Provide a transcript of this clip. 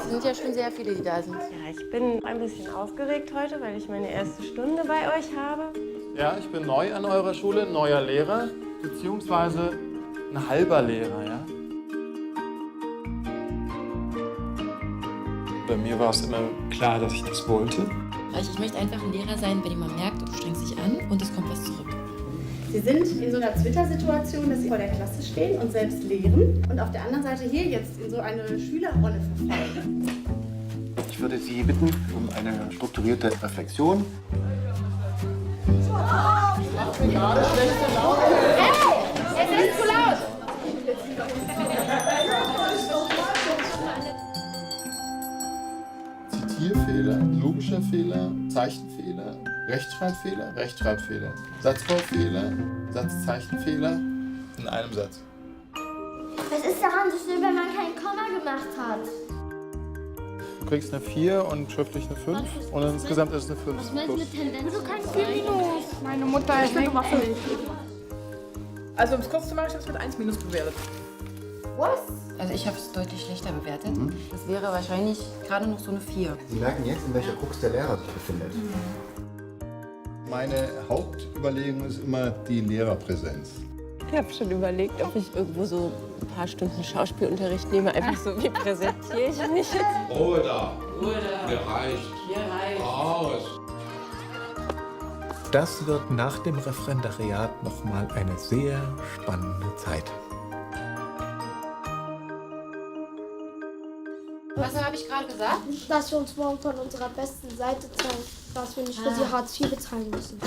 Es sind ja schon sehr viele, die da sind. Ja, ich bin ein bisschen aufgeregt heute, weil ich meine erste Stunde bei euch habe. Ja, ich bin neu an eurer Schule, neuer Lehrer, beziehungsweise ein halber Lehrer, ja. Bei mir war es immer klar, dass ich das wollte. Ich möchte einfach ein Lehrer sein, bei dem man merkt, du strengst dich an und es kommt was zurück. Sie sind in so einer Twitter-Situation, dass Sie vor der Klasse stehen und selbst lehren und auf der anderen Seite hier jetzt in so eine Schülerrolle verfallen. Ich würde Sie bitten um eine strukturierte Reflexion. Es ist zu laut! Zitierfehler, logischer Fehler, Zeichenfehler, Rechtschreibfehler, Rechtschreibfehler, Satzbaufehler, Satzzeichenfehler in einem Satz. Was ist daran so schlimm, wenn man kein Komma gemacht hat? Du kriegst eine 4 und schriftlich eine 5 und insgesamt ist es eine 5 plus. Du kannst 4 Minus. Meine Mutter ist nicht. Also um es kurz zu machen, ich habe es mit 1 minus bewertet. Was? Also ich habe es deutlich schlechter bewertet. Das wäre wahrscheinlich gerade noch so eine 4. Sie merken jetzt, in welcher Krux der Lehrer sich befindet. Meine Hauptüberlegung ist immer die Lehrerpräsenz. Ich habe schon überlegt, ob ich irgendwo so ein paar Stunden Schauspielunterricht nehme. Einfach so, wie präsentiere ich mich jetzt? Ruhe da. Mir reicht. Aus. Das wird nach dem Referendariat noch mal eine sehr spannende Zeit. Was habe ich gerade gesagt? Dass wir uns morgen von unserer besten Seite zeigen. Dass wir nicht für sie Hartz IV bezahlen müssen.